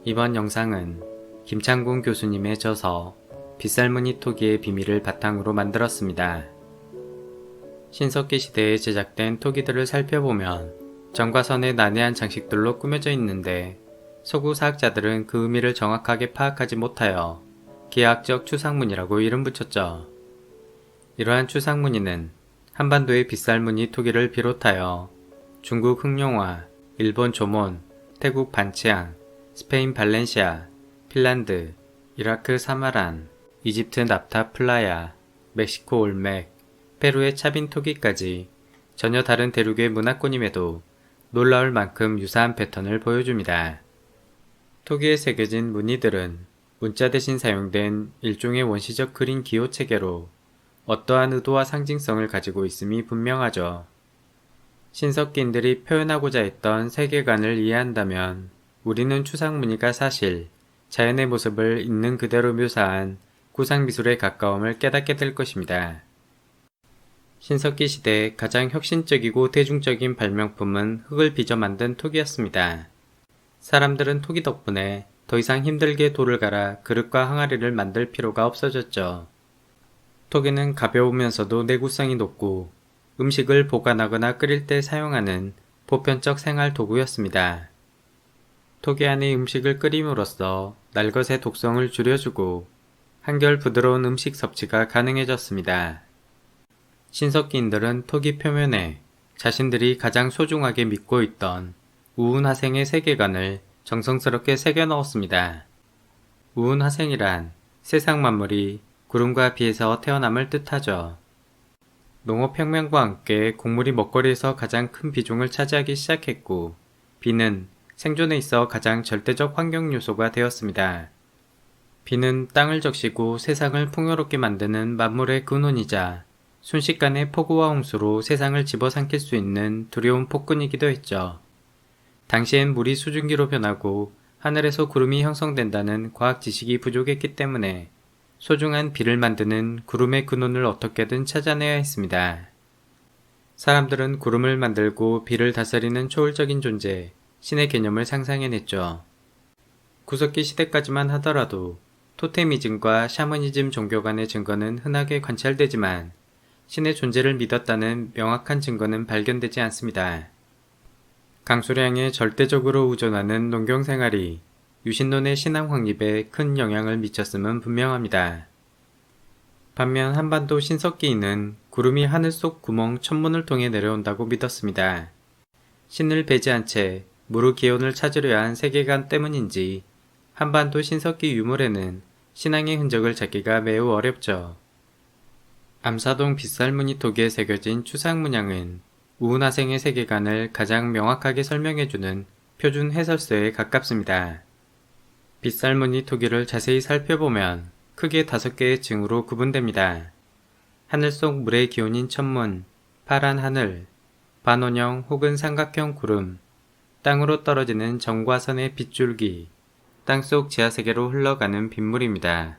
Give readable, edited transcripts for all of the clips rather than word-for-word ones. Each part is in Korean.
이번 영상은 김창곤 교수님의 저서 빗살무늬 토기의 비밀을 바탕으로 만들었습니다. 신석기 시대에 제작된 토기들을 살펴보면 점과 선의 난해한 장식들로 꾸며져 있는데 서구 사학자들은 그 의미를 정확하게 파악하지 못하여 기하학적 추상무늬라고 이름 붙였죠. 이러한 추상무늬는 한반도의 빗살무늬 토기를 비롯하여 중국 흑룡화, 일본 조몬, 태국 반치앙, 스페인 발렌시아, 핀란드, 이라크 사마란, 이집트 납타 플라야, 멕시코 올멕, 페루의 차빈 토기까지 전혀 다른 대륙의 문화권임에도 놀라울 만큼 유사한 패턴을 보여줍니다. 토기에 새겨진 무늬들은 문자 대신 사용된 일종의 원시적 그림 기호 체계로 어떠한 의도와 상징성을 가지고 있음이 분명하죠. 신석기인들이 표현하고자 했던 세계관을 이해한다면 우리는 추상무늬가 사실 자연의 모습을 있는 그대로 묘사한 구상미술에 가까움을 깨닫게 될 것입니다. 신석기 시대의 가장 혁신적이고 대중적인 발명품은 흙을 빚어 만든 토기였습니다. 사람들은 토기 덕분에 더 이상 힘들게 돌을 갈아 그릇과 항아리를 만들 필요가 없어졌죠. 토기는 가벼우면서도 내구성이 높고 음식을 보관하거나 끓일 때 사용하는 보편적 생활 도구였습니다. 토기 안에 음식을 끓임으로써 날것의 독성을 줄여주고 한결 부드러운 음식 섭취가 가능해졌습니다. 신석기인들은 토기 표면에 자신들이 가장 소중하게 믿고 있던 우운화생의 세계관을 정성스럽게 새겨 넣었습니다. 우운화생이란 세상 만물이 구름과 비에서 태어남을 뜻하죠. 농업혁명과 함께 곡물이 먹거리에서 가장 큰 비중을 차지하기 시작했고 비는 생존에 있어 가장 절대적 환경 요소가 되었습니다. 비는 땅을 적시고 세상을 풍요롭게 만드는 만물의 근원이자 순식간에 폭우와 홍수로 세상을 집어삼킬 수 있는 두려운 폭군이기도 했죠. 당시엔 물이 수증기로 변하고 하늘에서 구름이 형성된다는 과학 지식이 부족했기 때문에 소중한 비를 만드는 구름의 근원을 어떻게든 찾아내야 했습니다. 사람들은 구름을 만들고 비를 다스리는 초월적인 존재, 신의 개념을 상상해냈죠. 구석기 시대까지만 하더라도 토테미즘과 샤머니즘 종교 간의 증거는 흔하게 관찰되지만 신의 존재를 믿었다는 명확한 증거는 발견되지 않습니다. 강수량에 절대적으로 의존하는 농경생활이 유신론의 신앙 확립에 큰 영향을 미쳤음은 분명합니다. 반면 한반도 신석기인은 구름이 하늘 속 구멍 천문을 통해 내려온다고 믿었습니다. 신을 배제한 채 무르 기원을 찾으려 한 세계관 때문인지 한반도 신석기 유물에는 신앙의 흔적을 찾기가 매우 어렵죠. 암사동 빗살무늬 토기에 새겨진 추상문양은 우운화생의 세계관을 가장 명확하게 설명해주는 표준 해설서에 가깝습니다. 빗살무늬 토기를 자세히 살펴보면 크게 5개의 층으로 구분됩니다. 하늘 속 물의 기운인 천문, 파란 하늘, 반원형 혹은 삼각형 구름, 땅으로 떨어지는 점과 선의 빗줄기, 땅속 지하세계로 흘러가는 빗물입니다.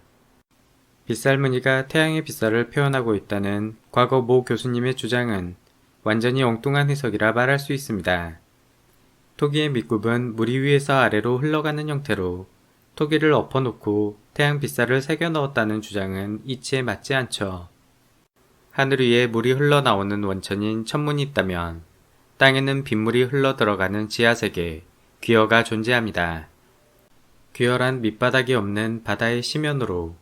빗살무늬가 태양의 빗살을 표현하고 있다는 과거 모 교수님의 주장은 완전히 엉뚱한 해석이라 말할 수 있습니다. 토기의 밑굽은 물 위에서 아래로 흘러가는 형태로 토기를 엎어놓고 태양 빗살을 새겨 넣었다는 주장은 이치에 맞지 않죠. 하늘 위에 물이 흘러나오는 원천인 천문이 있다면 땅에는 빗물이 흘러들어가는 지하세계, 귀어가 존재합니다. 귀어란 밑바닥이 없는 바다의 심연으로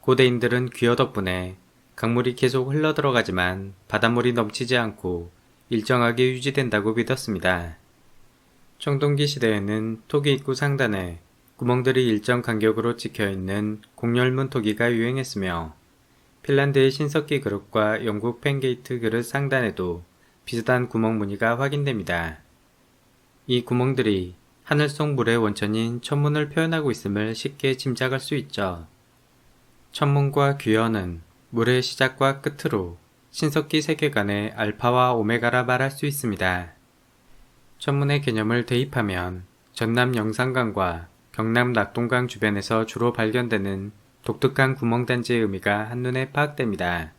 고대인들은 귀어 덕분에 강물이 계속 흘러들어가지만 바닷물이 넘치지 않고 일정하게 유지된다고 믿었습니다. 청동기 시대에는 토기 입구 상단에 구멍들이 일정 간격으로 찍혀있는 곡렬문 토기가 유행했으며 핀란드의 신석기 그릇과 영국 펜게이트 그릇 상단에도 비슷한 구멍 무늬가 확인됩니다. 이 구멍들이 하늘 속 물의 원천인 천문을 표현하고 있음을 쉽게 짐작할 수 있죠. 천문과 귀어는 물의 시작과 끝으로 신석기 세계관의 알파와 오메가라 말할 수 있습니다. 천문의 개념을 대입하면 전남 영산강과 경남 낙동강 주변에서 주로 발견되는 독특한 구멍단지의 의미가 한눈에 파악됩니다.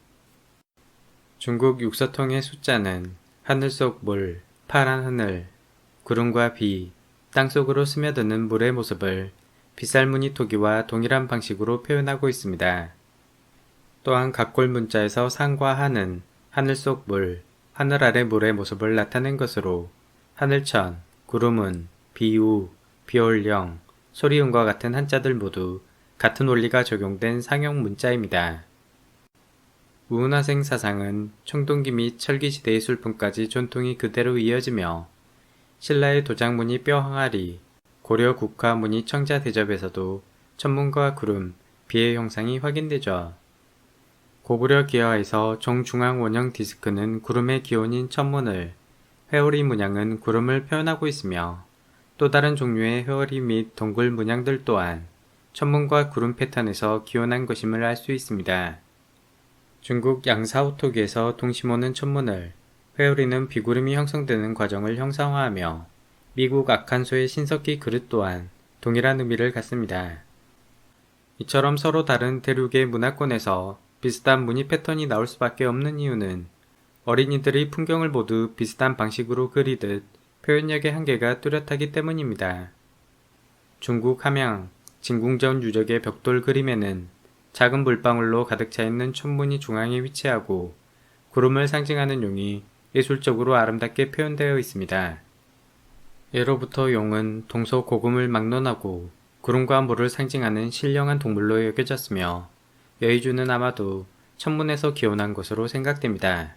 중국 육서통의 숫자는 하늘 속 물, 파란 하늘, 구름과 비, 땅속으로 스며드는 물의 모습을 빗살무늬 토기와 동일한 방식으로 표현하고 있습니다. 또한 각골 문자에서 산과 하는 하늘 속 물, 하늘 아래 물의 모습을 나타낸 것으로 하늘천, 구름은, 비우, 비올령, 소리음과 같은 한자들 모두 같은 원리가 적용된 상형 문자입니다. 우은화생 사상은 청동기 및 철기시대의 술품까지 전통이 그대로 이어지며 신라의 도장무늬 뼈 항아리, 고려 국화 무늬 청자 대접에서도 천문과 구름, 비의 형상이 확인되죠. 고구려 기화에서 정중앙 원형 디스크는 구름의 기원인 천문을, 회오리 문양은 구름을 표현하고 있으며 또 다른 종류의 회오리 및 동굴 문양들 또한 천문과 구름 패턴에서 기원한 것임을 알 수 있습니다. 중국 양사오토기에서 동시모는 천문을, 회오리는 비구름이 형성되는 과정을 형상화하며 미국 아칸소의 신석기 그릇 또한 동일한 의미를 갖습니다. 이처럼 서로 다른 대륙의 문화권에서 비슷한 무늬 패턴이 나올 수밖에 없는 이유는 어린이들이 풍경을 모두 비슷한 방식으로 그리듯 표현력의 한계가 뚜렷하기 때문입니다. 중국 함양, 진궁전 유적의 벽돌 그림에는 작은 물방울로 가득 차 있는 천문이 중앙에 위치하고 구름을 상징하는 용이 예술적으로 아름답게 표현되어 있습니다. 예로부터 용은 동서고금을 막론하고 구름과 물을 상징하는 신령한 동물로 여겨졌으며 여의주는 아마도 천문에서 기원한 것으로 생각됩니다.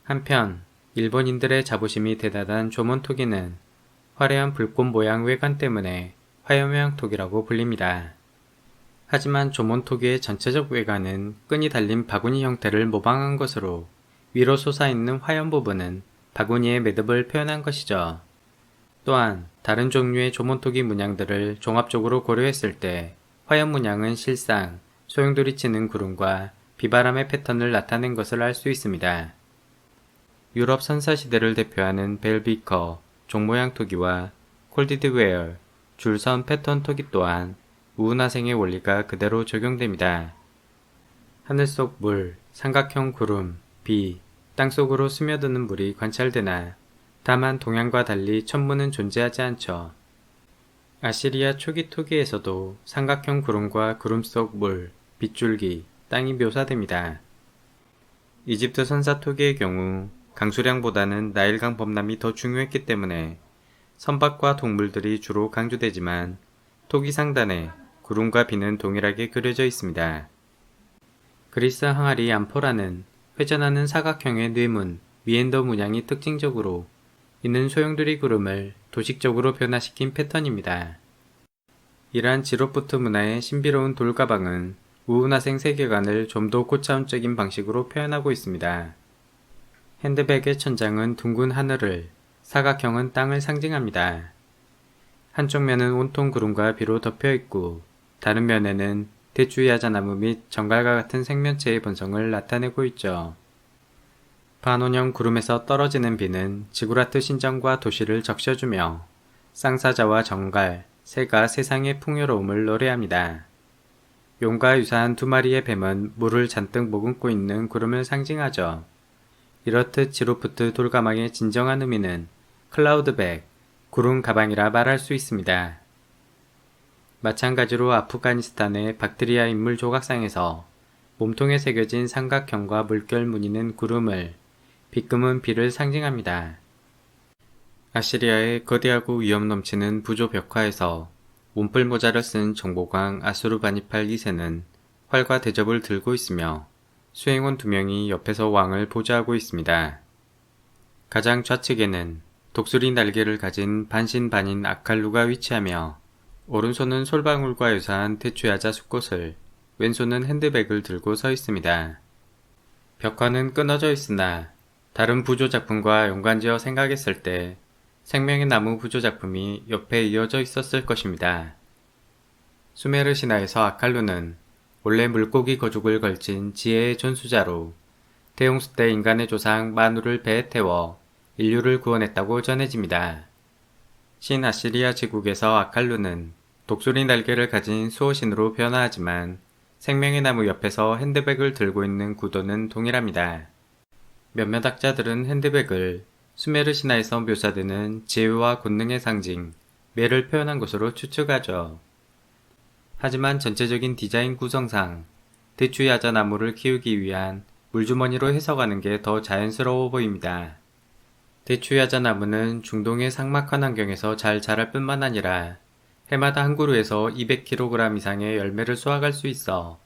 한편 일본인들의 자부심이 대단한 조몬토기는 화려한 불꽃 모양 외관 때문에 화염모양토기라고 불립니다. 하지만 조몬토기의 전체적 외관은 끈이 달린 바구니 형태를 모방한 것으로 위로 솟아있는 화염 부분은 바구니의 매듭을 표현한 것이죠. 또한 다른 종류의 조몬토기 문양들을 종합적으로 고려했을 때 화염 문양은 실상 소용돌이 치는 구름과 비바람의 패턴을 나타낸 것을 알 수 있습니다. 유럽 선사시대를 대표하는 벨비커, 종모양 토기와 콜디드웨어, 줄선 패턴 토기 또한 우은화생의 원리가 그대로 적용됩니다. 하늘 속 물, 삼각형 구름, 비, 땅속으로 스며드는 물이 관찰되나 다만 동양과 달리 천문은 존재하지 않죠. 아시리아 초기 토기에서도 삼각형 구름과 구름 속 물, 빗줄기, 땅이 묘사됩니다. 이집트 선사 토기의 경우 강수량보다는 나일강 범람이 더 중요했기 때문에 선박과 동물들이 주로 강조되지만 토기 상단에 구름과 비는 동일하게 그려져 있습니다. 그리스 항아리 암포라는 회전하는 사각형의 뇌문, 미엔더 문양이 특징적으로 이는 소용돌이 구름을 도식적으로 변화시킨 패턴입니다. 이러한 지로프트 문화의 신비로운 돌가방은 우은화생 세계관을 좀 더 고차원적인 방식으로 표현하고 있습니다. 핸드백의 천장은 둥근 하늘을, 사각형은 땅을 상징합니다. 한쪽 면은 온통 구름과 비로 덮여 있고 다른 면에는 대추 야자나무 및 정갈과 같은 생명체의 본성을 나타내고 있죠. 반원형 구름에서 떨어지는 비는 지구라트 신전과 도시를 적셔주며 쌍사자와 정갈, 새가 세상의 풍요로움을 노래합니다. 용과 유사한 두 마리의 뱀은 물을 잔뜩 머금고 있는 구름을 상징하죠. 이렇듯 지로프트 돌가망의 진정한 의미는 클라우드백, 구름 가방이라 말할 수 있습니다. 마찬가지로 아프가니스탄의 박트리아 인물 조각상에서 몸통에 새겨진 삼각형과 물결 무늬는 구름을, 빗금은 비를 상징합니다. 아시리아의 거대하고 위험 넘치는 부조 벽화에서 몸풀 모자를 쓴 정보광 아수르바니팔 2세는 활과 대접을 들고 있으며 수행원 2명이 옆에서 왕을 보좌하고 있습니다. 가장 좌측에는 독수리 날개를 가진 반신반인 아칼루가 위치하며 오른손은 솔방울과 유사한 대추야자 숫꽃을, 왼손은 핸드백을 들고 서 있습니다. 벽화는 끊어져 있으나 다른 부조 작품과 연관지어 생각했을 때 생명의 나무 부조 작품이 옆에 이어져 있었을 것입니다. 수메르 신화에서 아칼루는 원래 물고기 거죽을 걸친 지혜의 전수자로 대홍수 때 인간의 조상 마누를 배에 태워 인류를 구원했다고 전해집니다. 신아시리아 제국에서 아칼루는 독수리 날개를 가진 수호신으로 변화하지만 생명의 나무 옆에서 핸드백을 들고 있는 구도는 동일합니다. 몇몇 학자들은 핸드백을 수메르 신화에서 묘사되는 지혜와 권능의 상징, 매를 표현한 것으로 추측하죠. 하지만 전체적인 디자인 구성상 대추야자나무를 키우기 위한 물주머니로 해석하는 게 더 자연스러워 보입니다. 대추야자나무는 중동의 삭막한 환경에서 잘 자랄 뿐만 아니라 해마다 한 그루에서 200kg 이상의 열매를 수확할 수 있어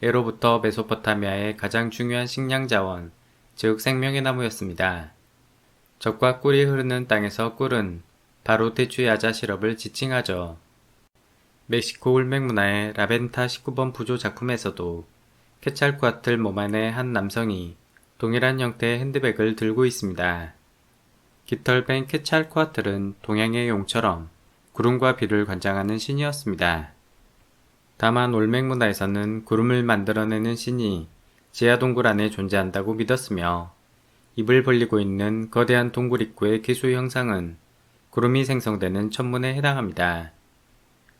예로부터 메소포타미아의 가장 중요한 식량 자원, 즉 생명의 나무였습니다. 젖과 꿀이 흐르는 땅에서 꿀은 바로 대추야자 시럽을 지칭하죠. 멕시코 울맥 문화의 라벤타 19번 부조 작품에서도 케찰코아틀 몸 안의 한 남성이 동일한 형태의 핸드백을 들고 있습니다. 깃털뱅 케찰코아틀은 동양의 용처럼 구름과 비를 관장하는 신이었습니다. 다만 올맥 문화에서는 구름을 만들어내는 신이 지하 동굴 안에 존재한다고 믿었으며 입을 벌리고 있는 거대한 동굴 입구의 기수 형상은 구름이 생성되는 천문에 해당합니다.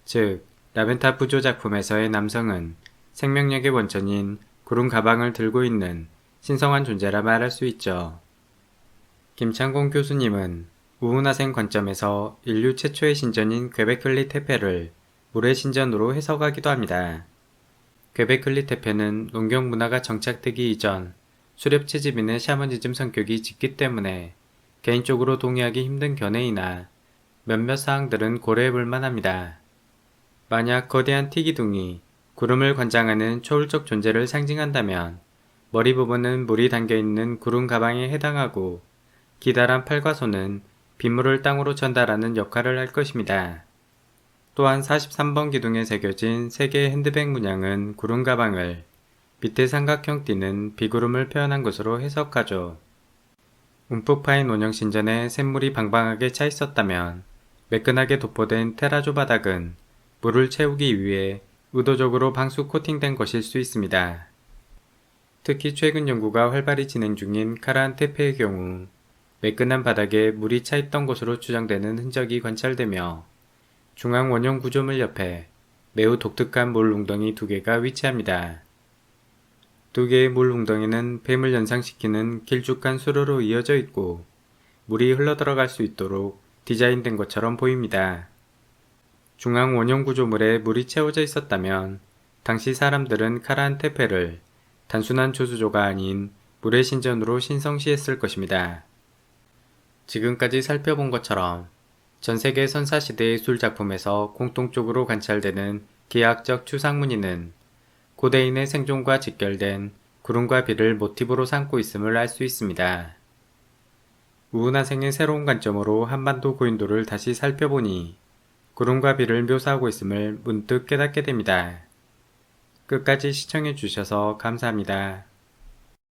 즉, 라벤타 부조 작품에서의 남성은 생명력의 원천인 구름 가방을 들고 있는 신성한 존재라 말할 수 있죠. 김창곤 교수님은 우은화생 관점에서 인류 최초의 신전인 괵베클리 테페를 물의 신전으로 해석하기도 합니다. 괵베클리 테페는 농경 문화가 정착되기 이전 수렵 채집인의 샤머니즘 성격이 짙기 때문에 개인적으로 동의하기 힘든 견해이나 몇몇 사항들은 고려해 볼 만합니다. 만약 거대한 티기둥이 구름을 관장하는 초월적 존재를 상징한다면 머리 부분은 물이 담겨있는 구름 가방에 해당하고 기다란 팔과 손은 빗물을 땅으로 전달하는 역할을 할 것입니다. 또한 43번 기둥에 새겨진 3개의 핸드백 문양은 구름 가방을, 밑에 삼각형 띠는 비구름을 표현한 것으로 해석하죠. 움푹 파인 원형 신전에 샘물이 방방하게 차 있었다면 매끈하게 도포된 테라조 바닥은 물을 채우기 위해 의도적으로 방수 코팅된 것일 수 있습니다. 특히 최근 연구가 활발히 진행 중인 카라한 테페의 경우 매끈한 바닥에 물이 차 있던 것으로 추정되는 흔적이 관찰되며 중앙 원형 구조물 옆에 매우 독특한 물 웅덩이 2개가 위치합니다. 2개의 물 웅덩이는 뱀을 연상시키는 길쭉한 수로로 이어져 있고 물이 흘러들어갈 수 있도록 디자인된 것처럼 보입니다. 중앙 원형 구조물에 물이 채워져 있었다면 당시 사람들은 카라한 테페를 단순한 조수조가 아닌 물의 신전으로 신성시했을 것입니다. 지금까지 살펴본 것처럼 전세계 선사시대 예술 작품에서 공통적으로 관찰되는 기하학적 추상무늬는 고대인의 생존과 직결된 구름과 비를 모티브로 삼고 있음을 알 수 있습니다. 우은화생의 새로운 관점으로 한반도 고인돌을 다시 살펴보니 구름과 비를 묘사하고 있음을 문득 깨닫게 됩니다. 끝까지 시청해 주셔서 감사합니다.